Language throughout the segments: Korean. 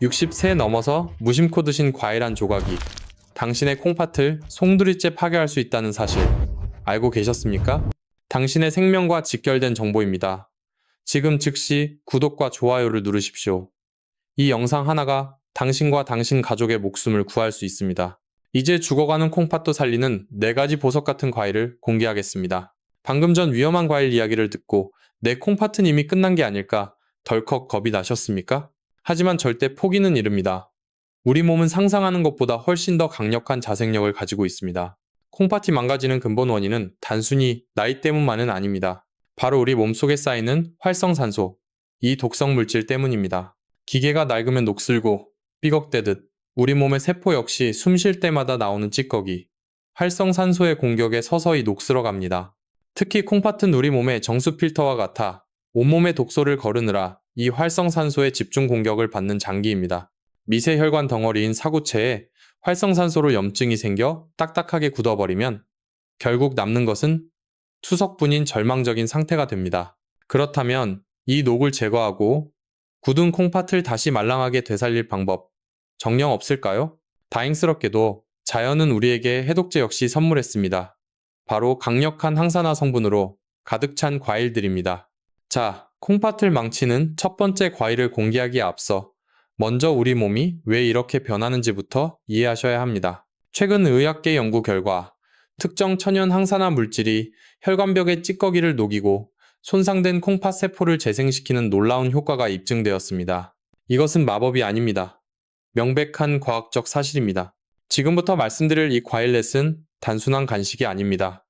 60세 넘어서 무심코 드신 과일 한 조각이 당신의 콩팥을 송두리째 파괴할 수 있다는 사실 알고 계셨습니까? 당신의 생명과 직결된 정보입니다. 지금 즉시 구독과 좋아요를 누르십시오. 이 영상 하나가 당신과 당신 가족의 목숨을 구할 수 있습니다. 이제 죽어가는 콩팥도 살리는 4가지 보석 같은 과일을 공개하겠습니다. 방금 전 위험한 과일 이야기를 듣고 내 콩팥은 이미 끝난 게 아닐까 덜컥 겁이 나셨습니까? 하지만 절대 포기는 이릅니다. 우리 몸은 상상하는 것보다 훨씬 더 강력한 자생력을 가지고 있습니다. 콩팥이 망가지는 근본 원인은 단순히 나이 때문만은 아닙니다. 바로 우리 몸속에 쌓이는 활성산소, 이 독성 물질 때문입니다. 기계가 낡으면 녹슬고 삐걱대듯 우리 몸의 세포 역시 숨 쉴 때마다 나오는 찌꺼기, 활성산소의 공격에 서서히 녹슬어갑니다. 특히 콩팥은 우리 몸의 정수 필터와 같아 온몸에 독소를 거르느라 이 활성산소의 집중 공격을 받는 장기입니다. 미세 혈관 덩어리인 사구체에 활성산소로 염증이 생겨 딱딱하게 굳어버리면 결국 남는 것은 투석분인 절망적인 상태가 됩니다. 그렇다면 이 녹을 제거하고 굳은 콩팥을 다시 말랑하게 되살릴 방법 정녕 없을까요? 다행스럽게도 자연은 우리에게 해독제 역시 선물했습니다. 바로 강력한 항산화 성분으로 가득 찬 과일들입니다. 자, 콩팥을 망치는 첫 번째 과일을 공개하기에 앞서 먼저 우리 몸이 왜 이렇게 변하는지부터 이해하셔야 합니다. 최근 의학계 연구 결과 특정 천연 항산화 물질이 혈관벽의 찌꺼기를 녹이고 손상된 콩팥 세포를 재생시키는 놀라운 효과가 입증되었습니다. 이것은 마법이 아닙니다. 명백한 과학적 사실입니다. 지금부터 말씀드릴 이 과일렛은 단순한 간식이 아닙니다.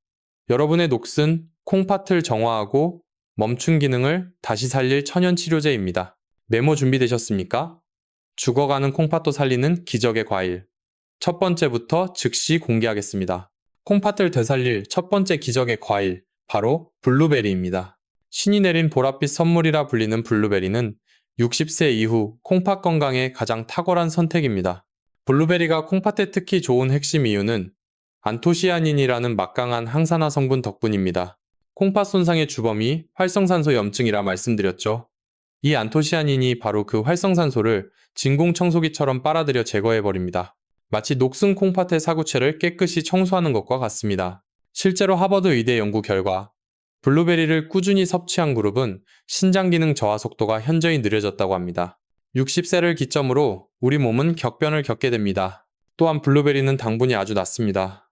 여러분의 녹슨 콩팥을 정화하고 멈춘 기능을 다시 살릴 천연 치료제입니다. 메모 준비되셨습니까? 죽어가는 콩팥도 살리는 기적의 과일. 첫 번째부터 즉시 공개하겠습니다. 콩팥을 되살릴 첫 번째 기적의 과일, 바로 블루베리입니다. 신이 내린 보랏빛 선물이라 불리는 블루베리는 60세 이후 콩팥 건강에 가장 탁월한 선택입니다. 블루베리가 콩팥에 특히 좋은 핵심 이유는 안토시아닌이라는 막강한 항산화 성분 덕분입니다. 콩팥 손상의 주범이 활성산소 염증이라 말씀드렸죠. 이 안토시아닌이 바로 그 활성산소를 진공청소기처럼 빨아들여 제거해버립니다. 마치 녹슨 콩팥의 사구체를 깨끗이 청소하는 것과 같습니다. 실제로 하버드 의대 연구 결과 블루베리를 꾸준히 섭취한 그룹은 신장 기능 저하 속도가 현저히 느려졌다고 합니다. 60세를 기점으로 우리 몸은 격변을 겪게 됩니다. 또한 블루베리는 당분이 아주 낮습니다.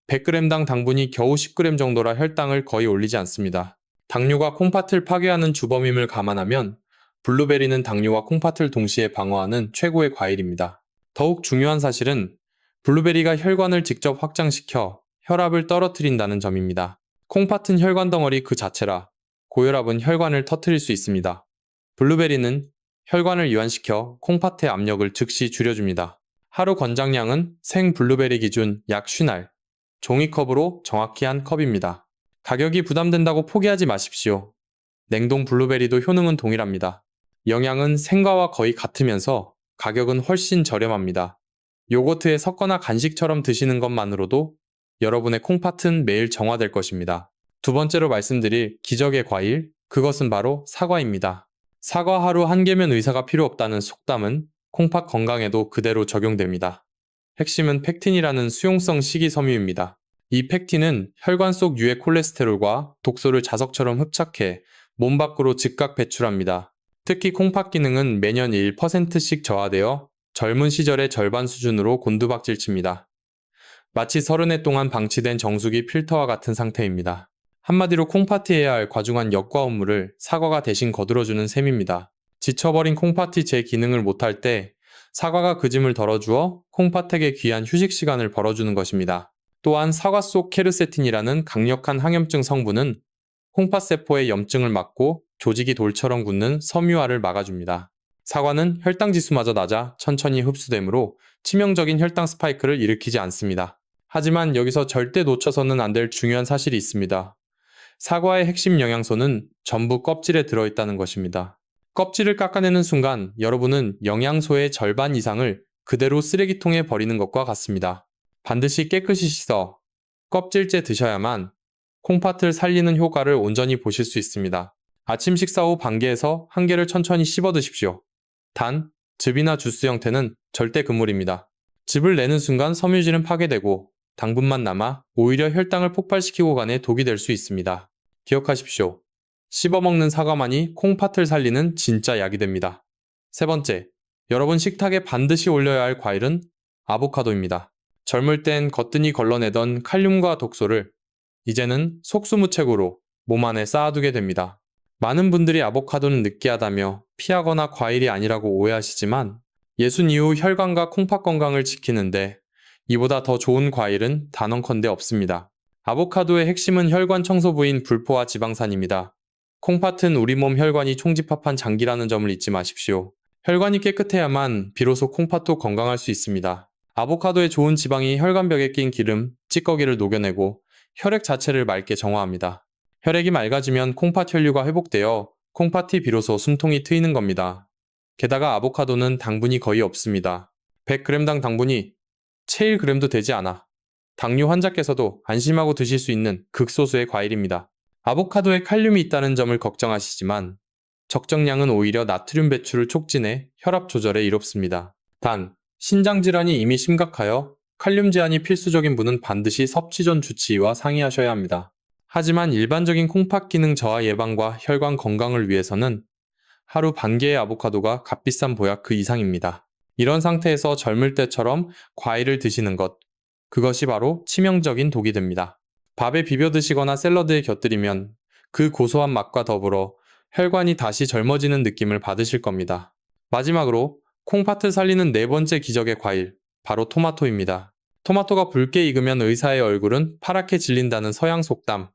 100g당 당분이 겨우 10g 정도라 혈당을 거의 올리지 않습니다. 당뇨가 콩팥을 파괴하는 주범임을 감안하면 블루베리는 당뇨와 콩팥을 동시에 방어하는 최고의 과일입니다. 더욱 중요한 사실은 블루베리가 혈관을 직접 확장시켜 혈압을 떨어뜨린다는 점입니다. 콩팥은 혈관 덩어리 그 자체라 고혈압은 혈관을 터뜨릴 수 있습니다. 블루베리는 혈관을 이완시켜 콩팥의 압력을 즉시 줄여줍니다. 하루 권장량은 생 블루베리 기준 약 50알, 종이컵으로 정확히 한 컵입니다. 가격이 부담된다고 포기하지 마십시오. 냉동 블루베리도 효능은 동일합니다. 영양은 생과와 거의 같으면서 가격은 훨씬 저렴합니다. 요거트에 섞거나 간식처럼 드시는 것만으로도 여러분의 콩팥은 매일 정화될 것입니다. 두 번째로 말씀드릴 기적의 과일, 그것은 바로 사과입니다. 사과 하루 한 개면 의사가 필요 없다는 속담은 콩팥 건강에도 그대로 적용됩니다. 핵심은 펙틴이라는 수용성 식이섬유입니다. 이 펙틴은 혈관 속 유해 콜레스테롤과 독소를 자석처럼 흡착해 몸 밖으로 즉각 배출합니다. 특히 콩팥 기능은 매년 1%씩 저하되어 젊은 시절의 절반 수준으로 곤두박질칩니다. 마치 30해 동안 방치된 정수기 필터와 같은 상태입니다. 한마디로 콩팥이 해야 할 과중한 역과 업무를 사과가 대신 거들어주는 셈입니다. 지쳐버린 콩팥이 제 기능을 못할 때 사과가 그 짐을 덜어주어 콩팥에게 귀한 휴식 시간을 벌어주는 것입니다. 또한 사과 속 케르세틴이라는 강력한 항염증 성분은 콩팥세포의 염증을 막고 조직이 돌처럼 굳는 섬유화를 막아줍니다. 사과는 혈당 지수마저 낮아 천천히 흡수되므로 치명적인 혈당 스파이크를 일으키지 않습니다. 하지만 여기서 절대 놓쳐서는 안 될 중요한 사실이 있습니다. 사과의 핵심 영양소는 전부 껍질에 들어있다는 것입니다. 껍질을 깎아내는 순간 여러분은 영양소의 절반 이상을 그대로 쓰레기통에 버리는 것과 같습니다. 반드시 깨끗이 씻어 껍질째 드셔야만 콩팥을 살리는 효과를 온전히 보실 수 있습니다. 아침 식사 후 반 개에서 한 개를 천천히 씹어 드십시오. 단, 즙이나 주스 형태는 절대 금물입니다. 즙을 내는 순간 섬유질은 파괴되고 당분만 남아 오히려 혈당을 폭발시키고 간에 독이 될 수 있습니다. 기억하십시오. 씹어먹는 사과만이 콩팥을 살리는 진짜 약이 됩니다. 세 번째, 여러분 식탁에 반드시 올려야 할 과일은 아보카도입니다. 젊을 땐 거뜬히 걸러내던 칼륨과 독소를 이제는 속수무책으로 몸 안에 쌓아두게 됩니다. 많은 분들이 아보카도는 느끼하다며 피하거나 과일이 아니라고 오해하시지만 예순 이후 혈관과 콩팥 건강을 지키는데 이보다 더 좋은 과일은 단언컨대 없습니다. 아보카도의 핵심은 혈관 청소부인 불포화 지방산입니다. 콩팥은 우리 몸 혈관이 총집합한 장기라는 점을 잊지 마십시오. 혈관이 깨끗해야만 비로소 콩팥도 건강할 수 있습니다. 아보카도의 좋은 지방이 혈관벽에 낀 기름, 찌꺼기를 녹여내고 혈액 자체를 맑게 정화합니다. 혈액이 맑아지면 콩팥 혈류가 회복되어 콩팥이 비로소 숨통이 트이는 겁니다. 게다가 아보카도는 당분이 거의 없습니다. 100g당 당분이 7g도 되지 않아 당뇨 환자께서도 안심하고 드실 수 있는 극소수의 과일입니다. 아보카도에 칼륨이 있다는 점을 걱정하시지만 적정량은 오히려 나트륨 배출을 촉진해 혈압 조절에 이롭습니다. 단, 신장질환이 이미 심각하여 칼륨 제한이 필수적인 분은 반드시 섭취 전 주치의와 상의하셔야 합니다. 하지만 일반적인 콩팥 기능 저하 예방과 혈관 건강을 위해서는 하루 반 개의 아보카도가 값비싼 보약 그 이상입니다. 이런 상태에서 젊을 때처럼 과일을 드시는 것, 그것이 바로 치명적인 독이 됩니다. 밥에 비벼 드시거나 샐러드에 곁들이면 그 고소한 맛과 더불어 혈관이 다시 젊어지는 느낌을 받으실 겁니다. 마지막으로 콩팥을 살리는 네 번째 기적의 과일, 바로 토마토입니다. 토마토가 붉게 익으면 의사의 얼굴은 파랗게 질린다는 서양 속담.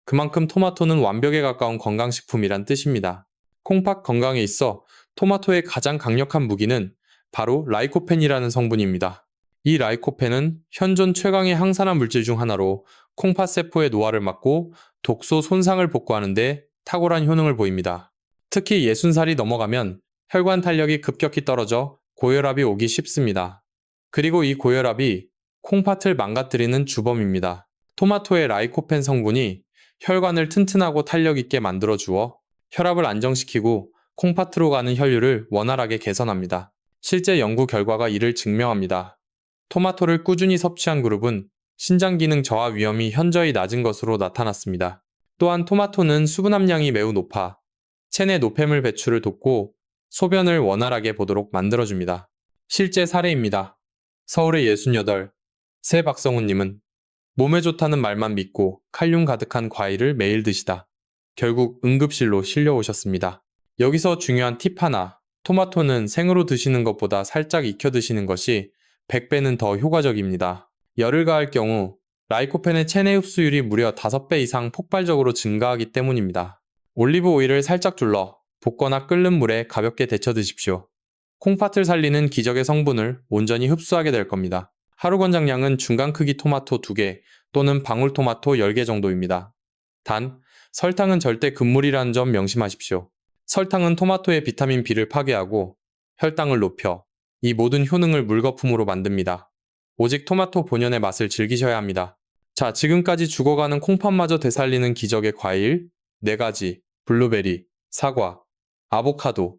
그만큼 토마토는 완벽에 가까운 건강식품이란 뜻입니다. 콩팥 건강에 있어 토마토의 가장 강력한 무기는 바로 라이코펜이라는 성분입니다. 이 라이코펜은 현존 최강의 항산화 물질 중 하나로 콩팥 세포의 노화를 막고 독소 손상을 복구하는 데 탁월한 효능을 보입니다. 특히 60살이 넘어가면 혈관 탄력이 급격히 떨어져 고혈압이 오기 쉽습니다. 그리고 이 고혈압이 콩팥을 망가뜨리는 주범입니다. 토마토의 라이코펜 성분이 혈관을 튼튼하고 탄력 있게 만들어 주어 혈압을 안정시키고 콩팥으로 가는 혈류를 원활하게 개선합니다. 실제 연구 결과가 이를 증명합니다. 토마토를 꾸준히 섭취한 그룹은 신장 기능 저하 위험이 현저히 낮은 것으로 나타났습니다. 또한 토마토는 수분 함량이 매우 높아 체내 노폐물 배출을 돕고 소변을 원활하게 보도록 만들어줍니다. 실제 사례입니다. 서울의 68, 새 박성훈님은 몸에 좋다는 말만 믿고 칼륨 가득한 과일을 매일 드시다 결국 응급실로 실려오셨습니다. 여기서 중요한 팁 하나, 토마토는 생으로 드시는 것보다 살짝 익혀 드시는 것이 100배는 더 효과적입니다. 열을 가할 경우 라이코펜의 체내 흡수율이 무려 5배 이상 폭발적으로 증가하기 때문입니다. 올리브 오일을 살짝 둘러 볶거나 끓는 물에 가볍게 데쳐 드십시오. 콩팥을 살리는 기적의 성분을 온전히 흡수하게 될 겁니다. 하루 권장량은 중간 크기 토마토 2개 또는 방울토마토 10개 정도입니다. 단, 설탕은 절대 금물이라는 점 명심하십시오. 설탕은 토마토의 비타민 B를 파괴하고 혈당을 높여 이 모든 효능을 물거품으로 만듭니다. 오직 토마토 본연의 맛을 즐기셔야 합니다. 자, 지금까지 죽어가는 콩팥마저 되살리는 기적의 과일 4가지, 블루베리, 사과, 아보카도,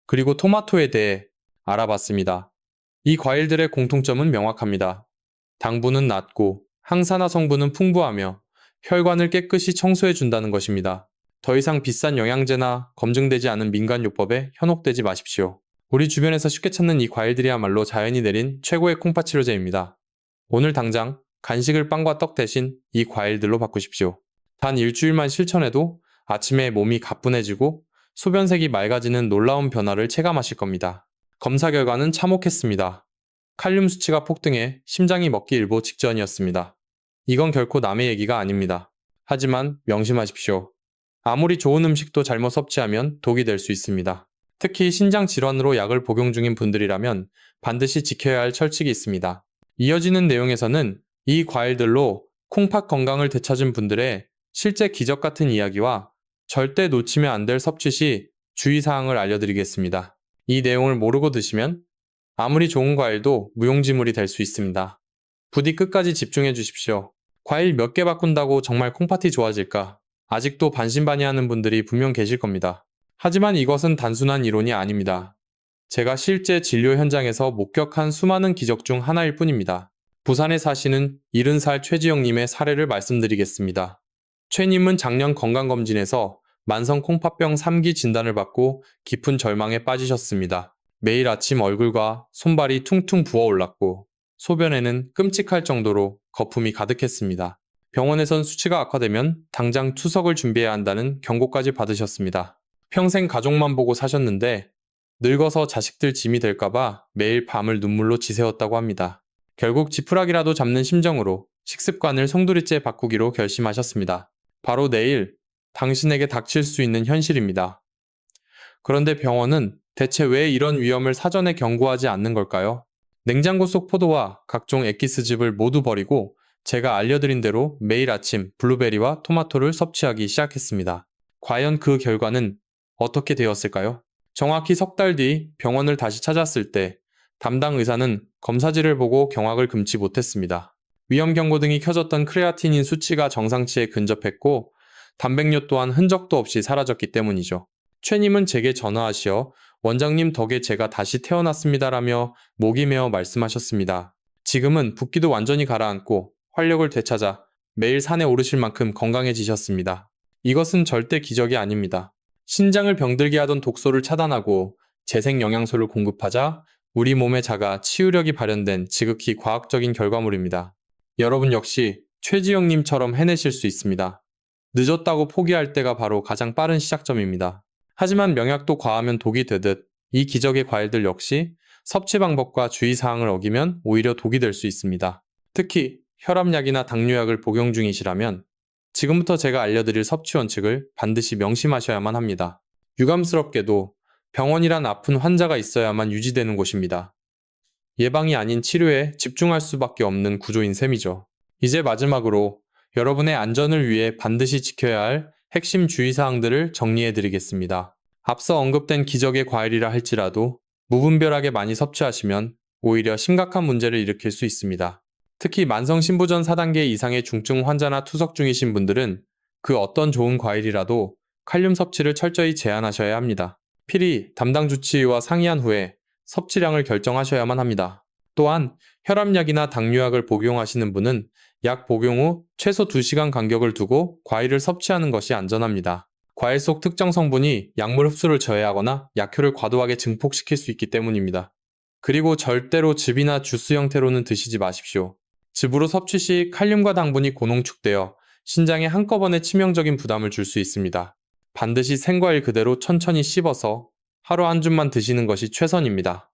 그리고 토마토에 대해 알아봤습니다. 이 과일들의 공통점은 명확합니다. 당분은 낮고 항산화 성분은 풍부하며 혈관을 깨끗이 청소해준다는 것입니다. 더 이상 비싼 영양제나 검증되지 않은 민간요법에 현혹되지 마십시오. 우리 주변에서 쉽게 찾는 이 과일들이야말로 자연이 내린 최고의 콩팥 치료제입니다. 오늘 당장 간식을 빵과 떡 대신 이 과일들로 바꾸십시오. 단 일주일만 실천해도 아침에 몸이 가뿐해지고 소변색이 맑아지는 놀라운 변화를 체감하실 겁니다. 검사 결과는 참혹했습니다. 칼륨 수치가 폭등해 심장이 먹기 일보 직전이었습니다. 이건 결코 남의 얘기가 아닙니다. 하지만 명심하십시오. 아무리 좋은 음식도 잘못 섭취하면 독이 될 수 있습니다. 특히 신장 질환으로 약을 복용 중인 분들이라면 반드시 지켜야 할 철칙이 있습니다. 이어지는 내용에서는 이 과일들로 콩팥 건강을 되찾은 분들의 실제 기적 같은 이야기와 절대 놓치면 안 될 섭취 시 주의사항을 알려드리겠습니다. 이 내용을 모르고 드시면 아무리 좋은 과일도 무용지물이 될 수 있습니다. 부디 끝까지 집중해 주십시오. 과일 몇 개 바꾼다고 정말 콩팥이 좋아질까? 아직도 반신반의하는 분들이 분명 계실 겁니다. 하지만 이것은 단순한 이론이 아닙니다. 제가 실제 진료 현장에서 목격한 수많은 기적 중 하나일 뿐입니다. 부산에 사시는 70살 최지영님의 사례를 말씀드리겠습니다. 최님은 작년 건강검진에서 만성 콩팥병 3기 진단을 받고 깊은 절망에 빠지셨습니다. 매일 아침 얼굴과 손발이 퉁퉁 부어올랐고 소변에는 끔찍할 정도로 거품이 가득했습니다. 병원에선 수치가 악화되면 당장 투석을 준비해야 한다는 경고까지 받으셨습니다. 평생 가족만 보고 사셨는데 늙어서 자식들 짐이 될까봐 매일 밤을 눈물로 지새웠다고 합니다. 결국 지푸라기라도 잡는 심정으로 식습관을 송두리째 바꾸기로 결심하셨습니다. 바로 내일 당신에게 닥칠 수 있는 현실입니다. 그런데 병원은 대체 왜 이런 위험을 사전에 경고하지 않는 걸까요? 냉장고 속 포도와 각종 엑기스즙을 모두 버리고 제가 알려드린 대로 매일 아침 블루베리와 토마토를 섭취하기 시작했습니다. 과연 그 결과는 어떻게 되었을까요? 정확히 석 달 뒤 병원을 다시 찾았을 때 담당 의사는 검사지를 보고 경악을 금치 못했습니다. 위험 경고등이 켜졌던 크레아티닌 수치가 정상치에 근접했고 단백뇨 또한 흔적도 없이 사라졌기 때문이죠. 최님은 제게 전화하시어 원장님 덕에 제가 다시 태어났습니다라며 목이 메어 말씀하셨습니다. 지금은 붓기도 완전히 가라앉고 활력을 되찾아 매일 산에 오르실 만큼 건강해지셨습니다. 이것은 절대 기적이 아닙니다. 신장을 병들게 하던 독소를 차단하고 재생 영양소를 공급하자 우리 몸의 자가 치유력이 발현된 지극히 과학적인 결과물입니다. 여러분 역시 최지영님처럼 해내실 수 있습니다. 늦었다고 포기할 때가 바로 가장 빠른 시작점입니다. 하지만 명약도 과하면 독이 되듯 이 기적의 과일들 역시 섭취 방법과 주의사항을 어기면 오히려 독이 될 수 있습니다. 특히 혈압약이나 당뇨약을 복용 중이시라면 지금부터 제가 알려드릴 섭취 원칙을 반드시 명심하셔야만 합니다. 유감스럽게도 병원이란 아픈 환자가 있어야만 유지되는 곳입니다. 예방이 아닌 치료에 집중할 수밖에 없는 구조인 셈이죠. 이제 마지막으로 여러분의 안전을 위해 반드시 지켜야 할 핵심 주의사항들을 정리해드리겠습니다. 앞서 언급된 기적의 과일이라 할지라도 무분별하게 많이 섭취하시면 오히려 심각한 문제를 일으킬 수 있습니다. 특히 만성신부전 4단계 이상의 중증 환자나 투석 중이신 분들은 그 어떤 좋은 과일이라도 칼륨 섭취를 철저히 제한하셔야 합니다. 필히 담당 주치의와 상의한 후에 섭취량을 결정하셔야만 합니다. 또한 혈압약이나 당뇨약을 복용하시는 분은 약 복용 후 최소 2시간 간격을 두고 과일을 섭취하는 것이 안전합니다. 과일 속 특정 성분이 약물 흡수를 저해하거나 약효를 과도하게 증폭시킬 수 있기 때문입니다. 그리고 절대로 즙이나 주스 형태로는 드시지 마십시오. 즙으로 섭취 시 칼륨과 당분이 고농축되어 신장에 한꺼번에 치명적인 부담을 줄 수 있습니다. 반드시 생과일 그대로 천천히 씹어서 하루 한 줌만 드시는 것이 최선입니다.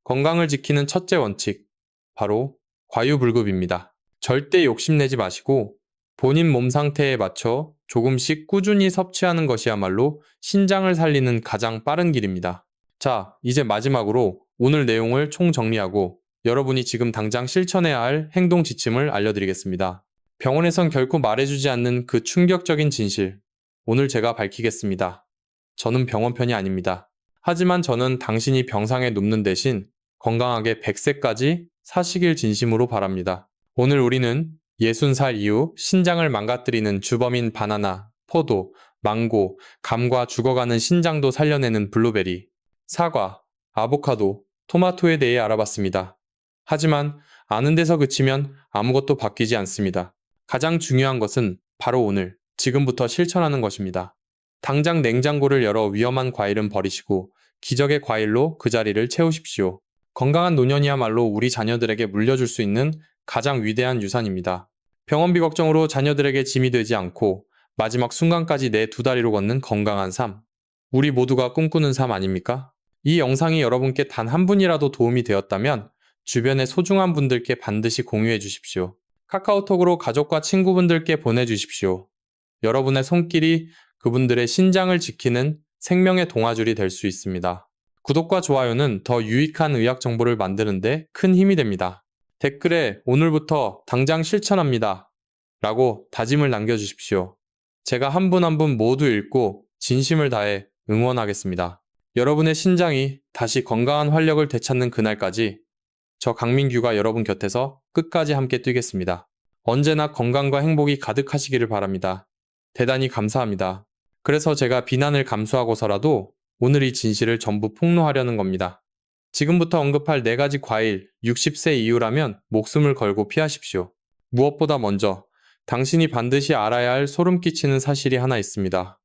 건강을 지키는 첫째 원칙, 바로 과유불급입니다. 절대 욕심내지 마시고 본인 몸 상태에 맞춰 조금씩 꾸준히 섭취하는 것이야말로 신장을 살리는 가장 빠른 길입니다. 자, 이제 마지막으로 오늘 내용을 총정리하고 여러분이 지금 당장 실천해야 할 행동 지침을 알려드리겠습니다. 병원에선 결코 말해주지 않는 그 충격적인 진실, 오늘 제가 밝히겠습니다. 저는 병원 편이 아닙니다. 하지만 저는 당신이 병상에 눕는 대신 건강하게 100세까지 사시길 진심으로 바랍니다. 오늘 우리는 60살 이후 신장을 망가뜨리는 주범인 바나나, 포도, 망고, 감과 죽어가는 신장도 살려내는 블루베리, 사과, 아보카도, 토마토에 대해 알아봤습니다. 하지만 아는 데서 그치면 아무것도 바뀌지 않습니다. 가장 중요한 것은 바로 오늘, 지금부터 실천하는 것입니다. 당장 냉장고를 열어 위험한 과일은 버리시고 기적의 과일로 그 자리를 채우십시오. 건강한 노년이야말로 우리 자녀들에게 물려줄 수 있는 가장 위대한 유산입니다. 병원비 걱정으로 자녀들에게 짐이 되지 않고 마지막 순간까지 내 두 다리로 걷는 건강한 삶. 우리 모두가 꿈꾸는 삶 아닙니까? 이 영상이 여러분께 단 한 분이라도 도움이 되었다면 주변의 소중한 분들께 반드시 공유해 주십시오. 카카오톡으로 가족과 친구분들께 보내주십시오. 여러분의 손길이 그분들의 신장을 지키는 생명의 동아줄이 될 수 있습니다. 구독과 좋아요는 더 유익한 의학 정보를 만드는 데 큰 힘이 됩니다. 댓글에 오늘부터 당장 실천합니다 라고 다짐을 남겨주십시오. 제가 한 분 한 분 모두 읽고 진심을 다해 응원하겠습니다. 여러분의 신장이 다시 건강한 활력을 되찾는 그날까지 저 강민규가 여러분 곁에서 끝까지 함께 뛰겠습니다. 언제나 건강과 행복이 가득하시기를 바랍니다. 대단히 감사합니다. 그래서 제가 비난을 감수하고서라도 오늘 이 진실을 전부 폭로하려는 겁니다. 지금부터 언급할 4가지 과일, 60세 이후라면 목숨을 걸고 피하십시오. 무엇보다 먼저 당신이 반드시 알아야 할 소름 끼치는 사실이 하나 있습니다.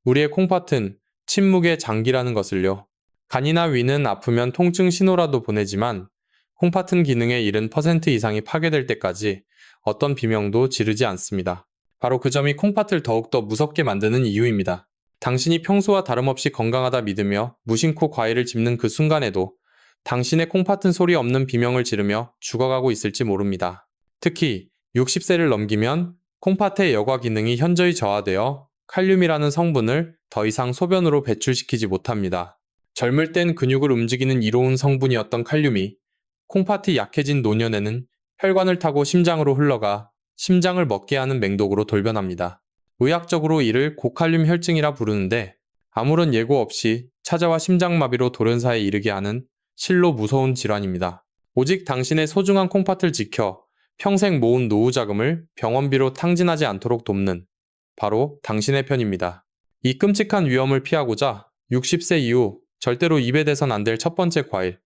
우리의 콩팥은 침묵의 장기라는 것을요. 간이나 위는 아프면 통증 신호라도 보내지만 콩팥은 기능의 70% 이상이 파괴될 때까지 어떤 비명도 지르지 않습니다. 바로 그 점이 콩팥을 더욱더 무섭게 만드는 이유입니다. 당신이 평소와 다름없이 건강하다 믿으며 무심코 과일을 짚는 그 순간에도 당신의 콩팥은 소리 없는 비명을 지르며 죽어가고 있을지 모릅니다. 특히 60세를 넘기면 콩팥의 여과 기능이 현저히 저하되어 칼륨이라는 성분을 더 이상 소변으로 배출시키지 못합니다. 젊을 땐 근육을 움직이는 이로운 성분이었던 칼륨이 콩팥이 약해진 노년에는 혈관을 타고 심장으로 흘러가 심장을 먹게 하는 맹독으로 돌변합니다. 의학적으로 이를 고칼륨 혈증이라 부르는데 아무런 예고 없이 찾아와 심장마비로 돌연사에 이르게 하는 실로 무서운 질환입니다. 오직 당신의 소중한 콩팥을 지켜 평생 모은 노후 자금을 병원비로 탕진하지 않도록 돕는 바로 당신의 편입니다. 이 끔찍한 위험을 피하고자 60세 이후 절대로 입에 대선 안 될 첫 번째 과일,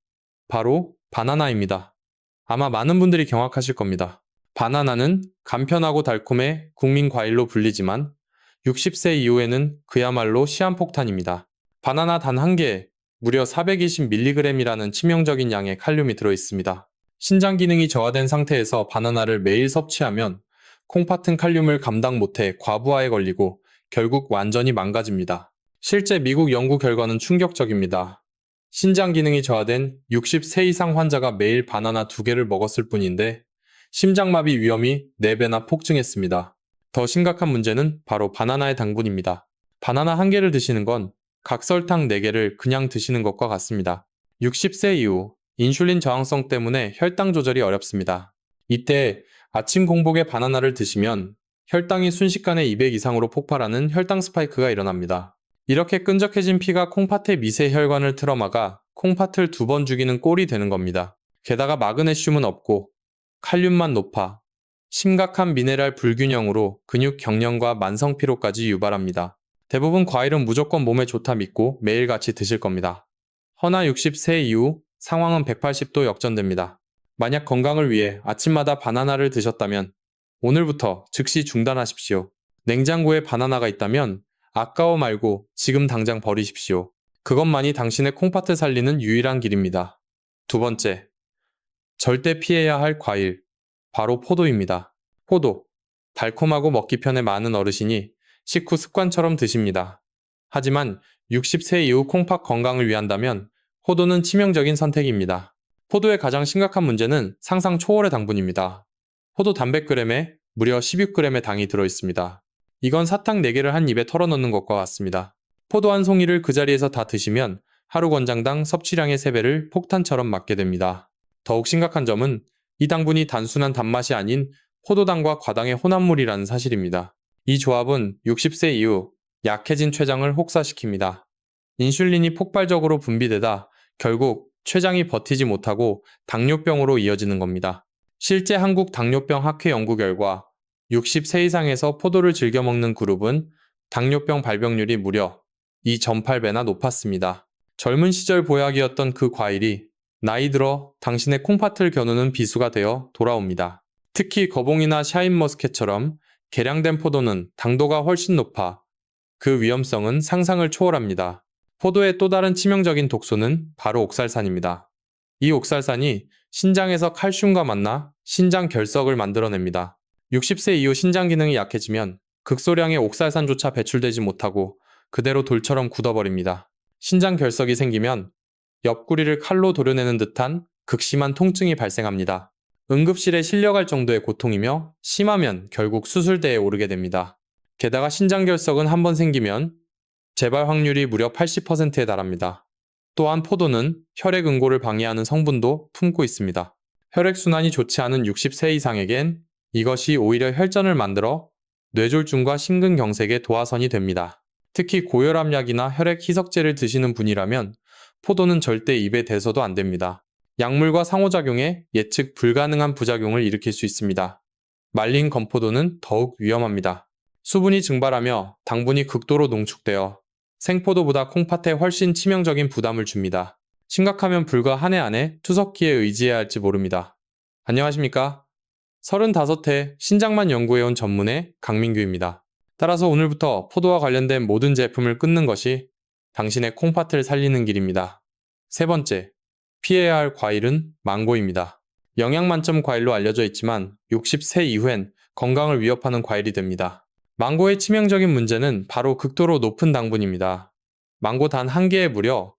바로 바나나입니다. 아마 많은 분들이 경악하실 겁니다. 바나나는 간편하고 달콤해 국민 과일로 불리지만 60세 이후에는 그야말로 시한폭탄입니다. 바나나 단 한 개에 무려 420mg이라는 치명적인 양의 칼륨이 들어있습니다. 신장 기능이 저하된 상태에서 바나나를 매일 섭취하면 콩팥은 칼륨을 감당 못해 과부하에 걸리고 결국 완전히 망가집니다. 실제 미국 연구 결과는 충격적입니다. 신장 기능이 저하된 60세 이상 환자가 매일 바나나 2개를 먹었을 뿐인데 심장마비 위험이 4배나 폭증했습니다. 더 심각한 문제는 바로 바나나의 당분입니다. 바나나 1개를 드시는 건 각설탕 4개를 그냥 드시는 것과 같습니다. 60세 이후 인슐린 저항성 때문에 혈당 조절이 어렵습니다. 이때 아침 공복에 바나나를 드시면 혈당이 순식간에 200 이상으로 폭발하는 혈당 스파이크가 일어납니다. 이렇게 끈적해진 피가 콩팥의 미세 혈관을 틀어막아 콩팥을 2번 죽이는 꼴이 되는 겁니다. 게다가 마그네슘은 없고 칼륨만 높아 심각한 미네랄 불균형으로 근육 경련과 만성 피로까지 유발합니다. 대부분 과일은 무조건 몸에 좋다 믿고 매일같이 드실 겁니다. 허나 60세 이후 상황은 180도 역전됩니다. 만약 건강을 위해 아침마다 바나나를 드셨다면 오늘부터 즉시 중단하십시오. 냉장고에 바나나가 있다면 아까워 말고 지금 당장 버리십시오. 그것만이 당신의 콩팥을 살리는 유일한 길입니다. 두 번째, 절대 피해야 할 과일, 바로 포도입니다. 포도, 달콤하고 먹기 편해 많은 어르신이 식후 습관처럼 드십니다. 하지만 60세 이후 콩팥 건강을 위한다면 포도는 치명적인 선택입니다. 포도의 가장 심각한 문제는 상상 초월의 당분입니다. 포도 단 100g에 무려 16g의 당이 들어있습니다. 이건 사탕 4개를 한 입에 털어넣는 것과 같습니다. 포도 한 송이를 그 자리에서 다 드시면 하루 권장당 섭취량의 3배를 폭탄처럼 맞게 됩니다. 더욱 심각한 점은 이 당분이 단순한 단맛이 아닌 포도당과 과당의 혼합물이라는 사실입니다. 이 조합은 60세 이후 약해진 췌장을 혹사시킵니다. 인슐린이 폭발적으로 분비되다 결국 췌장이 버티지 못하고 당뇨병으로 이어지는 겁니다. 실제 한국 당뇨병 학회 연구 결과 60세 이상에서 포도를 즐겨 먹는 그룹은 당뇨병 발병률이 무려 2.8배나 높았습니다. 젊은 시절 보약이었던 그 과일이 나이 들어 당신의 콩팥을 겨누는 비수가 되어 돌아옵니다. 특히 거봉이나 샤인머스켓처럼 개량된 포도는 당도가 훨씬 높아 그 위험성은 상상을 초월합니다. 포도의 또 다른 치명적인 독소는 바로 옥살산입니다. 이 옥살산이 신장에서 칼슘과 만나 신장 결석을 만들어냅니다. 60세 이후 신장 기능이 약해지면 극소량의 옥살산조차 배출되지 못하고 그대로 돌처럼 굳어버립니다. 신장 결석이 생기면 옆구리를 칼로 도려내는 듯한 극심한 통증이 발생합니다. 응급실에 실려갈 정도의 고통이며 심하면 결국 수술대에 오르게 됩니다. 게다가 신장 결석은 한번 생기면 재발 확률이 무려 80%에 달합니다. 또한 포도는 혈액 응고를 방해하는 성분도 품고 있습니다. 혈액순환이 좋지 않은 60세 이상에겐 이것이 오히려 혈전을 만들어 뇌졸중과 심근경색의 도화선이 됩니다. 특히 고혈압약이나 혈액 희석제를 드시는 분이라면 포도는 절대 입에 대서도 안 됩니다. 약물과 상호작용에 예측 불가능한 부작용을 일으킬 수 있습니다. 말린 건포도는 더욱 위험합니다. 수분이 증발하며 당분이 극도로 농축되어 생포도보다 콩팥에 훨씬 치명적인 부담을 줍니다. 심각하면 불과 한 해 안에 투석기에 의지해야 할지 모릅니다. 안녕하십니까? 35회 신장만 연구해온 전문의 강민규입니다. 따라서 오늘부터 포도와 관련된 모든 제품을 끊는 것이 당신의 콩팥을 살리는 길입니다. 세 번째, 피해야 할 과일은 망고입니다. 영양 만점 과일로 알려져 있지만 60세 이후엔 건강을 위협하는 과일이 됩니다. 망고의 치명적인 문제는 바로 극도로 높은 당분입니다. 망고 단 한 개에 무려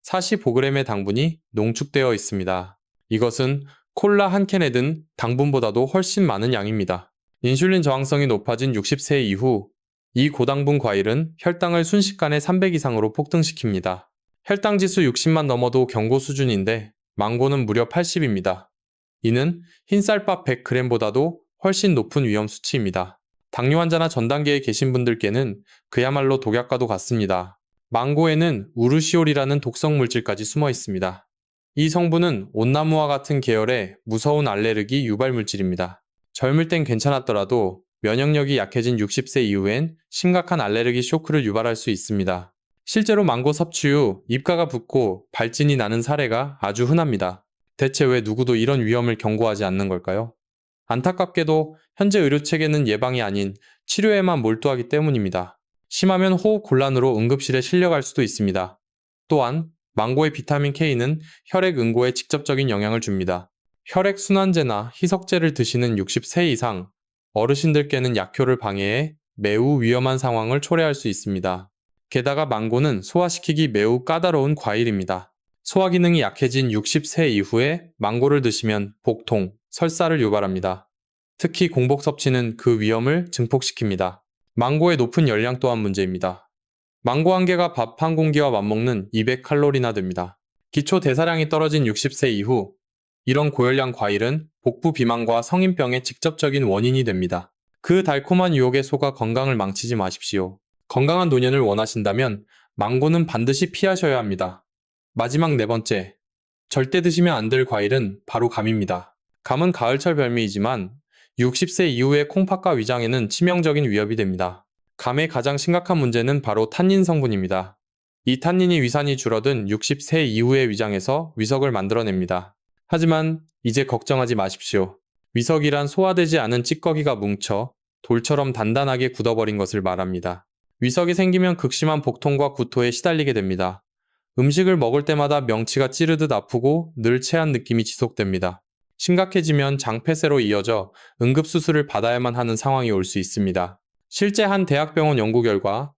45g의 당분이 농축되어 있습니다. 이것은 콜라 한 캔에 든 당분보다도 훨씬 많은 양입니다. 인슐린 저항성이 높아진 60세 이후 이 고당분 과일은 혈당을 순식간에 300 이상으로 폭등시킵니다. 혈당 지수 60만 넘어도 경고 수준인데 망고는 무려 80입니다. 이는 흰쌀밥 100g보다도 훨씬 높은 위험 수치입니다. 당뇨 환자나 전 단계에 계신 분들께는 그야말로 독약과도 같습니다. 망고에는 우르시올이라는 독성 물질까지 숨어 있습니다. 이 성분은 온나무와 같은 계열의 무서운 알레르기 유발 물질입니다. 젊을 땐 괜찮았더라도 면역력이 약해진 60세 이후엔 심각한 알레르기 쇼크를 유발할 수 있습니다. 실제로 망고 섭취 후 입가가 붓고 발진이 나는 사례가 아주 흔합니다. 대체 왜 누구도 이런 위험을 경고하지 않는 걸까요? 안타깝게도 현재 의료체계는 예방이 아닌 치료에만 몰두하기 때문입니다. 심하면 호흡 곤란으로 응급실에 실려갈 수도 있습니다. 또한 망고의 비타민 K는 혈액 응고에 직접적인 영향을 줍니다. 혈액순환제나 희석제를 드시는 60세 이상 어르신들께는 약효를 방해해 매우 위험한 상황을 초래할 수 있습니다. 게다가 망고는 소화시키기 매우 까다로운 과일입니다. 소화 기능이 약해진 60세 이후에 망고를 드시면 복통, 설사를 유발합니다. 특히 공복 섭취는 그 위험을 증폭시킵니다. 망고의 높은 열량 또한 문제입니다. 망고 한 개가 밥 한 공기와 맞먹는 200칼로리나 됩니다. 기초 대사량이 떨어진 60세 이후 이런 고열량 과일은 복부 비만과 성인병의 직접적인 원인이 됩니다. 그 달콤한 유혹에 속아 건강을 망치지 마십시오. 건강한 노년을 원하신다면 망고는 반드시 피하셔야 합니다. 마지막 네 번째, 절대 드시면 안 될 과일은 바로 감입니다. 감은 가을철 별미이지만 60세 이후의 콩팥과 위장에는 치명적인 위협이 됩니다. 감의 가장 심각한 문제는 바로 탄닌 성분입니다. 이 탄닌이 위산이 줄어든 60세 이후의 위장에서 위석을 만들어냅니다. 하지만 이제 걱정하지 마십시오. 위석이란 소화되지 않은 찌꺼기가 뭉쳐 돌처럼 단단하게 굳어버린 것을 말합니다. 위석이 생기면 극심한 복통과 구토에 시달리게 됩니다. 음식을 먹을 때마다 명치가 찌르듯 아프고 늘 체한 느낌이 지속됩니다. 심각해지면 장폐쇄로 이어져 응급수술을 받아야만 하는 상황이 올 수 있습니다. 실제 한 대학병원 연구 결과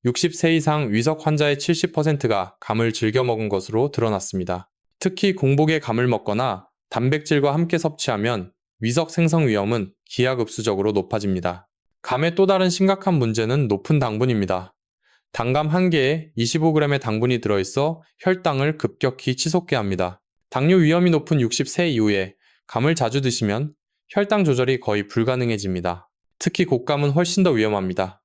60세 이상 위석 환자의 70%가 감을 즐겨 먹은 것으로 드러났습니다. 특히 공복에 감을 먹거나 단백질과 함께 섭취하면 위석 생성 위험은 기하급수적으로 높아집니다. 감의 또 다른 심각한 문제는 높은 당분입니다. 단감 한 개에 25g의 당분이 들어있어 혈당을 급격히 치솟게 합니다. 당뇨 위험이 높은 60세 이후에 감을 자주 드시면 혈당 조절이 거의 불가능해집니다. 특히 곶감은 훨씬 더 위험합니다.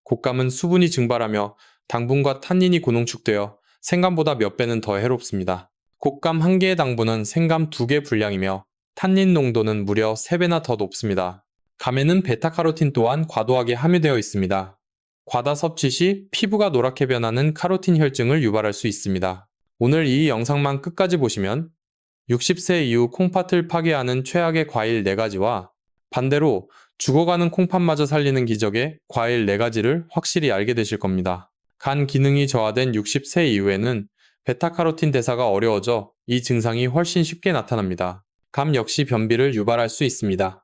곶감은 수분이 증발하며 당분과 탄닌이 고농축되어 생감보다 몇 배는 더 해롭습니다. 곶감 한 개의 당분은 생감 2개 분량이며 탄닌 농도는 무려 3배나 더 높습니다. 감에는 베타카로틴 또한 과도하게 함유되어 있습니다. 과다 섭취 시 피부가 노랗게 변하는 카로틴 혈증을 유발할 수 있습니다. 오늘 이 영상만 끝까지 보시면 60세 이후 콩팥을 파괴하는 최악의 과일 4가지와 반대로 죽어가는 콩팥마저 살리는 기적의 과일 4가지를 확실히 알게 되실 겁니다. 간 기능이 저하된 60세 이후에는 베타카로틴 대사가 어려워져 이 증상이 훨씬 쉽게 나타납니다. 감 역시 변비를 유발할 수 있습니다.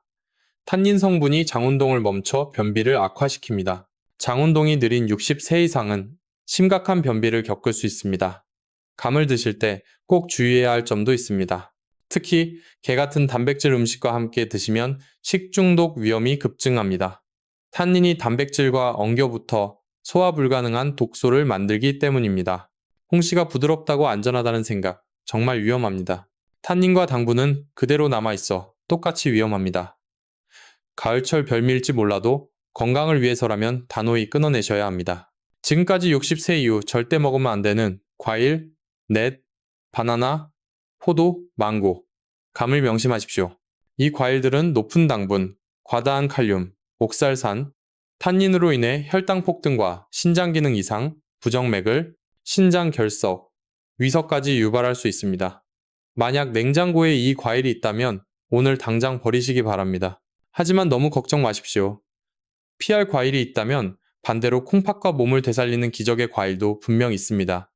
탄닌 성분이 장운동을 멈춰 변비를 악화시킵니다. 장운동이 느린 60세 이상은 심각한 변비를 겪을 수 있습니다. 감을 드실 때 꼭 주의해야 할 점도 있습니다. 특히 게 같은 단백질 음식과 함께 드시면 식중독 위험이 급증합니다. 탄닌이 단백질과 엉겨붙어 소화 불가능한 독소를 만들기 때문입니다. 홍시가 부드럽다고 안전하다는 생각, 정말 위험합니다. 탄닌과 당분은 그대로 남아있어 똑같이 위험합니다. 가을철 별미일지 몰라도 건강을 위해서라면 단호히 끊어내셔야 합니다. 지금까지 60세 이후 절대 먹으면 안 되는 과일, 넷, 바나나, 포도, 망고, 감을 명심하십시오. 이 과일들은 높은 당분, 과다한 칼륨, 옥살산, 탄닌으로 인해 혈당 폭등과 신장 기능 이상, 부정맥을, 신장 결석, 위서까지 유발할 수 있습니다. 만약 냉장고에 이 과일이 있다면 오늘 당장 버리시기 바랍니다. 하지만 너무 걱정 마십시오. 피할 과일이 있다면 반대로 콩팥과 몸을 되살리는 기적의 과일도 분명 있습니다.